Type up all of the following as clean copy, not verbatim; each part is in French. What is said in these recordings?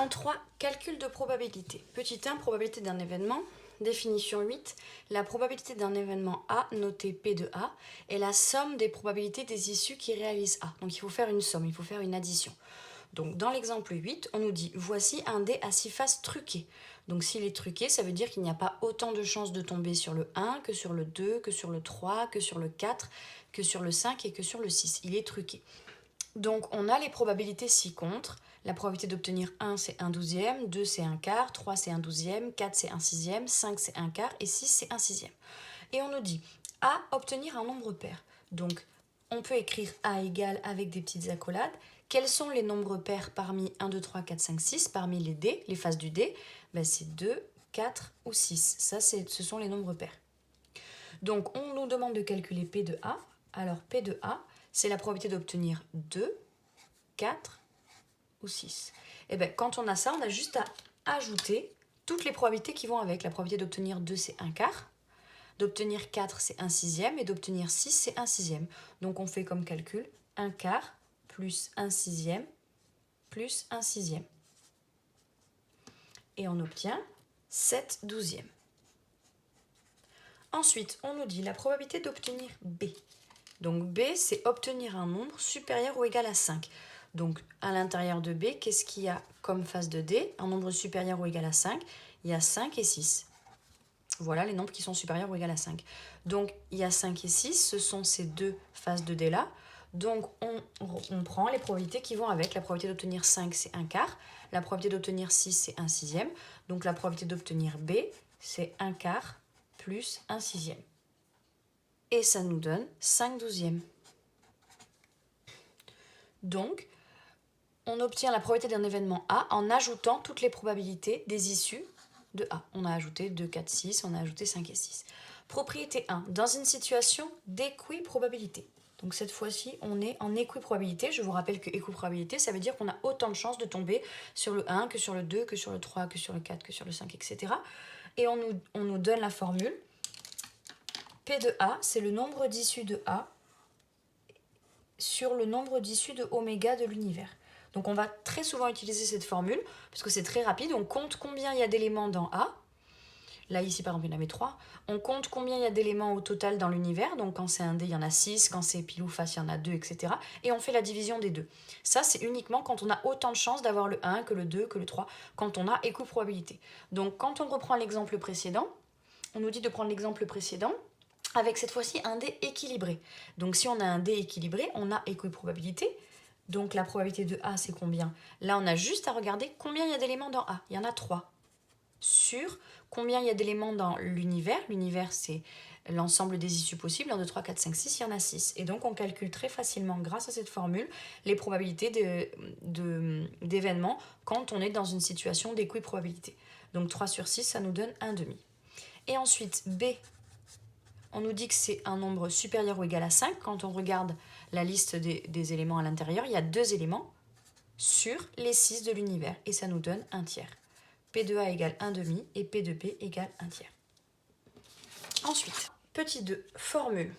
En 3, calcul de probabilité. Petit 1, probabilité d'un événement. Définition 8, la probabilité d'un événement A, noté P de A, est la somme des probabilités des issues qui réalisent A. Donc il faut faire une somme, il faut faire une addition. Donc dans l'exemple 8, on nous dit, voici un dé à 6 faces truqué. Donc s'il est truqué, ça veut dire qu'il n'y a pas autant de chances de tomber sur le 1 que sur le 2, que sur le 3, que sur le 4, que sur le 5 et que sur le 6. Il est truqué. Donc on a les probabilités ci-contre. La probabilité d'obtenir 1 c'est 1/12, 2 c'est 1/4, 3 c'est 1/12, 4 c'est 1/6, 5 c'est 1/4 et 6 c'est 1/6. Et on nous dit A, obtenir un nombre pair. Donc on peut écrire A égale avec des petites accolades. Quels sont les nombres pairs parmi 1, 2, 3, 4, 5, 6, parmi les dés, les faces du dé? C'est 2, 4 ou 6. Ça, ce sont les nombres pairs. Donc on nous demande de calculer P de A. Alors P de A, c'est la probabilité d'obtenir 2, 4 ou 6. Et bien, quand on a ça, on a juste à ajouter toutes les probabilités qui vont avec. La probabilité d'obtenir 2, c'est 1/4. D'obtenir 4, c'est 1/6. Et d'obtenir 6, c'est 1/6. Donc, on fait comme calcul 1/4 plus 1/6 plus 1/6. Et on obtient 7/12. Ensuite, on nous dit la probabilité d'obtenir B. Donc, B, c'est obtenir un nombre supérieur ou égal à 5. Donc, à l'intérieur de B, qu'est-ce qu'il y a comme face de D? Un nombre supérieur ou égal à 5. Il y a 5 et 6. Voilà les nombres qui sont supérieurs ou égal à 5. Donc, il y a 5 et 6, ce sont ces deux faces de D-là. Donc, on prend les probabilités qui vont avec. La probabilité d'obtenir 5, c'est 1/4. La probabilité d'obtenir 6, c'est 1/6. Donc, la probabilité d'obtenir B, c'est 1/4 plus 1/6. Et ça nous donne 5/12. Donc, on obtient la probabilité d'un événement A en ajoutant toutes les probabilités des issues de A. On a ajouté 2, 4, 6, on a ajouté 5 et 6. Propriété 1, dans une situation d'équiprobabilité. Donc cette fois-ci, on est en équiprobabilité. Je vous rappelle que équiprobabilité, ça veut dire qu'on a autant de chances de tomber sur le 1 que sur le 2, que sur le 3, que sur le 4, que sur le 5, etc. Et on nous donne la formule. P de A, c'est le nombre d'issues de A sur le nombre d'issues de oméga de l'univers. Donc on va très souvent utiliser cette formule, parce que c'est très rapide. On compte combien il y a d'éléments dans A. Là, ici, par exemple, il y en avait 3. On compte combien il y a d'éléments au total dans l'univers. Donc quand c'est un dé, il y en a 6. Quand c'est pile ou face, il y en a 2, etc. Et on fait la division des deux. Ça, c'est uniquement quand on a autant de chances d'avoir le 1 que le 2, que le 3, quand on a équiprobabilité. Donc quand on reprend l'exemple précédent, on nous dit de prendre l'exemple précédent, avec cette fois-ci un dé équilibré. Donc si on a un dé équilibré, on a équiprobabilité. Donc la probabilité de A, c'est combien? Là, on a juste à regarder combien il y a d'éléments dans A. Il y en a 3. Sur combien il y a d'éléments dans l'univers. L'univers, c'est l'ensemble des issues possibles. 1, 2, 3, 4, 5, 6, il y en a 6. Et donc, on calcule très facilement, grâce à cette formule, les probabilités d'événements quand on est dans une situation d'équiprobabilité. Donc 3 sur 6, ça nous donne 1/2. Et ensuite, B, on nous dit que c'est un nombre supérieur ou égal à 5. Quand on regarde la liste des éléments à l'intérieur, il y a 2 éléments sur les 6 de l'univers. Et ça nous donne 1/3. P de A égale 1/2 et P de B égale 1/3. Ensuite, petit 2, formule.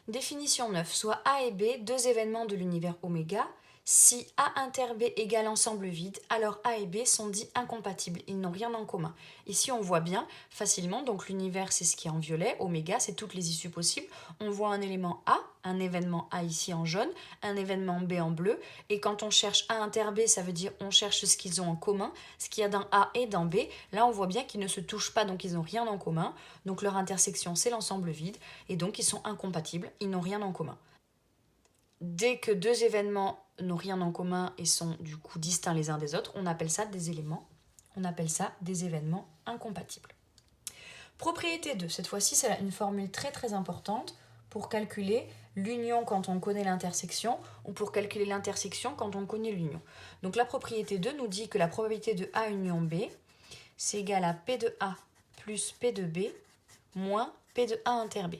Définition 9, soit A et B, deux événements de l'univers oméga. Si A inter B égale ensemble vide, alors A et B sont dits incompatibles, ils n'ont rien en commun. Ici on voit bien facilement, donc l'univers c'est ce qui est en violet, oméga c'est toutes les issues possibles. On voit un élément A, un événement A ici en jaune, un événement B en bleu, et quand on cherche A inter B, ça veut dire on cherche ce qu'ils ont en commun, ce qu'il y a dans A et dans B. Là on voit bien qu'ils ne se touchent pas, donc ils n'ont rien en commun, donc leur intersection c'est l'ensemble vide, et donc ils sont incompatibles, ils n'ont rien en commun. Dès que deux événements n'ont rien en commun et sont du coup distincts les uns des autres, on appelle ça des éléments, on appelle ça des événements incompatibles. Propriété 2, cette fois-ci c'est une formule très très importante pour calculer l'union quand on connaît l'intersection ou pour calculer l'intersection quand on connaît l'union. Donc la propriété 2 nous dit que la probabilité de A union B c'est égal à P de A plus P de B moins P de A inter B.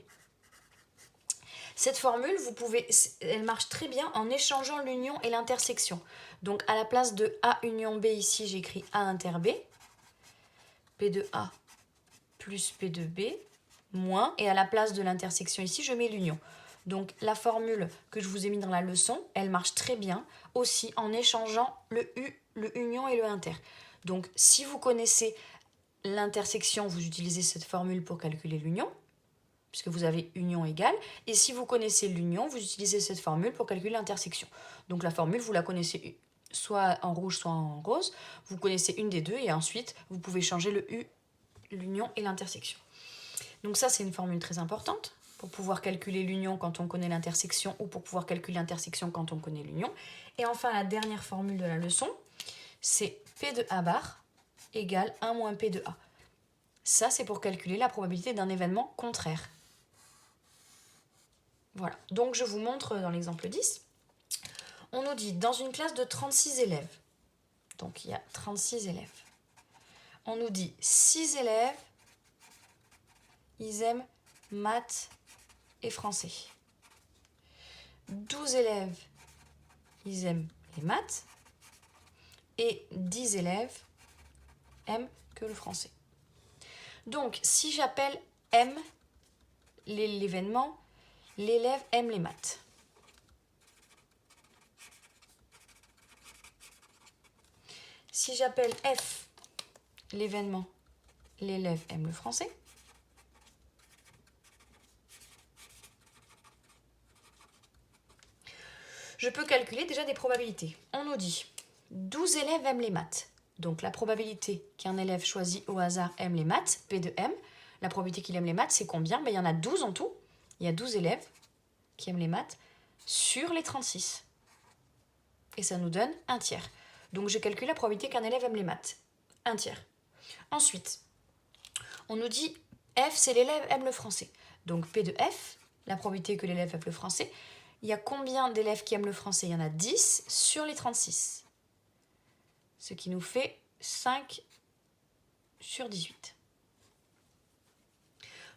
Cette formule, elle marche très bien en échangeant l'union et l'intersection. Donc à la place de A union B ici, j'écris A inter B, P de A plus P de B, moins, et à la place de l'intersection ici, je mets l'union. Donc la formule que je vous ai mis dans la leçon, elle marche très bien aussi en échangeant le union et le inter. Donc si vous connaissez l'intersection, vous utilisez cette formule pour calculer l'union, puisque vous avez union égale. Et si vous connaissez l'union, vous utilisez cette formule pour calculer l'intersection. Donc la formule, vous la connaissez soit en rouge, soit en rose. Vous connaissez une des deux et ensuite, vous pouvez changer le U, l'union et l'intersection. Donc ça, c'est une formule très importante pour pouvoir calculer l'union quand on connaît l'intersection ou pour pouvoir calculer l'intersection quand on connaît l'union. Et enfin, la dernière formule de la leçon, c'est P de A bar égale 1 moins P de A. Ça, c'est pour calculer la probabilité d'un événement contraire. Voilà, donc je vous montre dans l'exemple 10. On nous dit, dans une classe de 36 élèves, donc il y a 36 élèves, on nous dit 6 élèves, ils aiment maths et français. 12 élèves, ils aiment les maths. Et 10 élèves aiment que le français. Donc, si j'appelle M l'événement, l'élève aime les maths. Si j'appelle F l'événement, l'élève aime le français. Je peux calculer déjà des probabilités. On nous dit 12 élèves aiment les maths. Donc la probabilité qu'un élève choisi au hasard aime les maths, P de M, la probabilité qu'il aime les maths, c'est combien? Il y en a 12 en tout. Il y a 12 élèves qui aiment les maths sur les 36. Et ça nous donne un tiers. Donc je calcule la probabilité qu'un élève aime les maths. Un tiers. Ensuite, on nous dit F, c'est l'élève aime le français. Donc P de F, la probabilité que l'élève aime le français. Il y a combien d'élèves qui aiment le français? Il y en a 10 sur les 36. Ce qui nous fait 5 sur 18.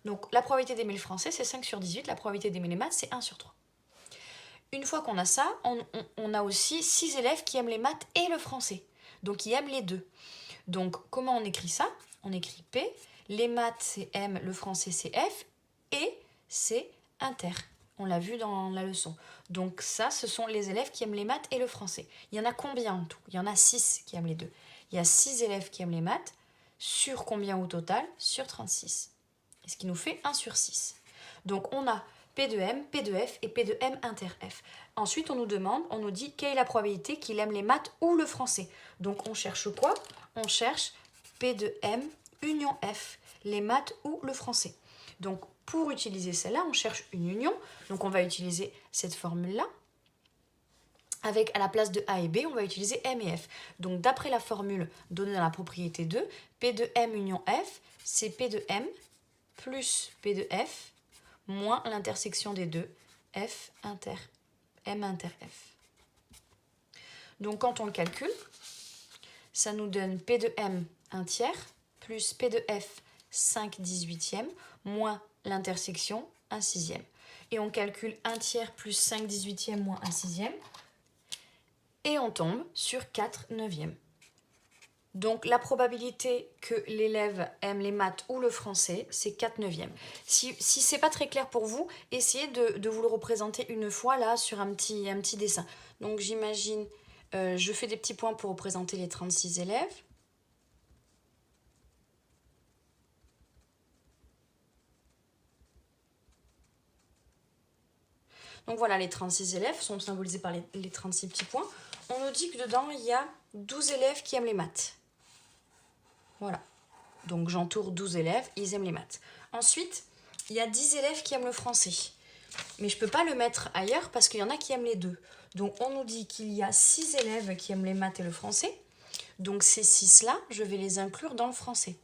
Donc la probabilité d'aimer le français, c'est 5 sur 18. La probabilité d'aimer les maths, c'est 1 sur 3. Une fois qu'on a ça, on a aussi 6 élèves qui aiment les maths et le français. Donc ils aiment les deux. Donc comment on écrit ça? On écrit P, les maths c'est M, le français c'est F, et c'est inter. On l'a vu dans la leçon. Donc ça, ce sont les élèves qui aiment les maths et le français. Il y en a combien en tout? Il y en a 6 qui aiment les deux. Il y a 6 élèves qui aiment les maths, sur combien au total? Sur 36. Ce qui nous fait 1 sur 6. Donc on a P de M, P de F et P de M inter F. Ensuite, on nous demande, on nous dit quelle est la probabilité qu'il aime les maths ou le français. Donc on cherche quoi? On cherche P de M union F, les maths ou le français. Donc pour utiliser celle-là, on cherche une union. Donc on va utiliser cette formule-là. Avec à la place de A et B, on va utiliser M et F. Donc d'après la formule donnée dans la propriété 2, P de M union F, c'est P de M plus P de F moins l'intersection des deux, F inter, M inter F. Donc quand on le calcule, ça nous donne P de M 1 tiers plus P de F 5 18e moins l'intersection 1 sixième. Et on calcule 1 tiers plus 5 18e moins 1 sixième. Et on tombe sur 4 neuvièmes. Donc la probabilité que l'élève aime les maths ou le français, c'est 4 neuvièmes. Si ce n'est pas très clair pour vous, essayez de vous le représenter une fois là sur un petit dessin. Donc j'imagine, je fais des petits points pour représenter les 36 élèves. Donc voilà, les 36 élèves sont symbolisés par les 36 petits points. On nous dit que dedans, il y a 12 élèves qui aiment les maths. Voilà. Donc j'entoure 12 élèves, ils aiment les maths. Ensuite, il y a 10 élèves qui aiment le français. Mais je ne peux pas le mettre ailleurs parce qu'il y en a qui aiment les deux. Donc on nous dit qu'il y a 6 élèves qui aiment les maths et le français. Donc ces 6-là, je vais les inclure dans le français.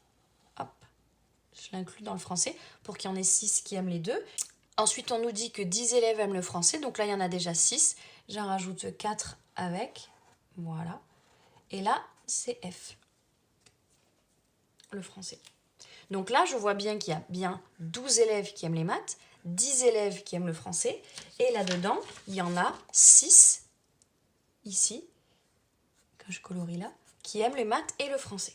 Hop, je l'inclus dans le français pour qu'il y en ait 6 qui aiment les deux. Ensuite, on nous dit que 10 élèves aiment le français. Donc là, il y en a déjà 6. J'en rajoute 4 avec. Voilà. Et là, c'est F. Le français. Donc là, je vois bien qu'il y a bien 12 élèves qui aiment les maths, 10 élèves qui aiment le français. Et là-dedans, il y en a 6, ici, quand je colorie là, qui aiment les maths et le français.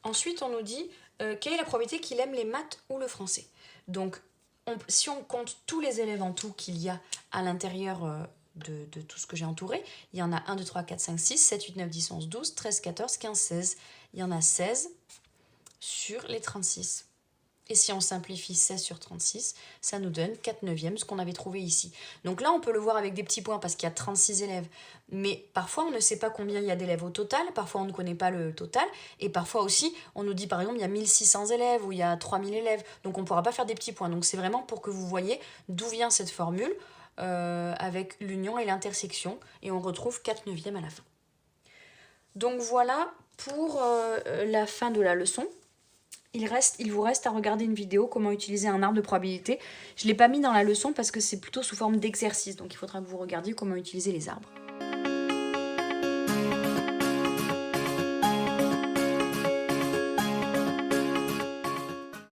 Ensuite, on nous dit quelle est la probabilité qu'il aime les maths ou le français. Donc, si on compte tous les élèves en tout qu'il y a à l'intérieur de tout ce que j'ai entouré, il y en a 1, 2, 3, 4, 5, 6, 7, 8, 9, 10, 11, 12, 13, 14, 15, 16. Il y en a 16 sur les 36. Et si on simplifie 16 sur 36, ça nous donne 4/9, ce qu'on avait trouvé ici. Donc là, on peut le voir avec des petits points parce qu'il y a 36 élèves. Mais parfois, on ne sait pas combien il y a d'élèves au total. Parfois, on ne connaît pas le total. Et parfois aussi, on nous dit par exemple, il y a 1600 élèves ou il y a 3000 élèves. Donc, on ne pourra pas faire des petits points. Donc, c'est vraiment pour que vous voyez d'où vient cette formule avec l'union et l'intersection. Et on retrouve 4/9 à la fin. Donc, voilà pour la fin de la leçon. Il vous reste à regarder une vidéo, comment utiliser un arbre de probabilité. Je ne l'ai pas mis dans la leçon parce que c'est plutôt sous forme d'exercice, donc il faudra que vous regardiez comment utiliser les arbres.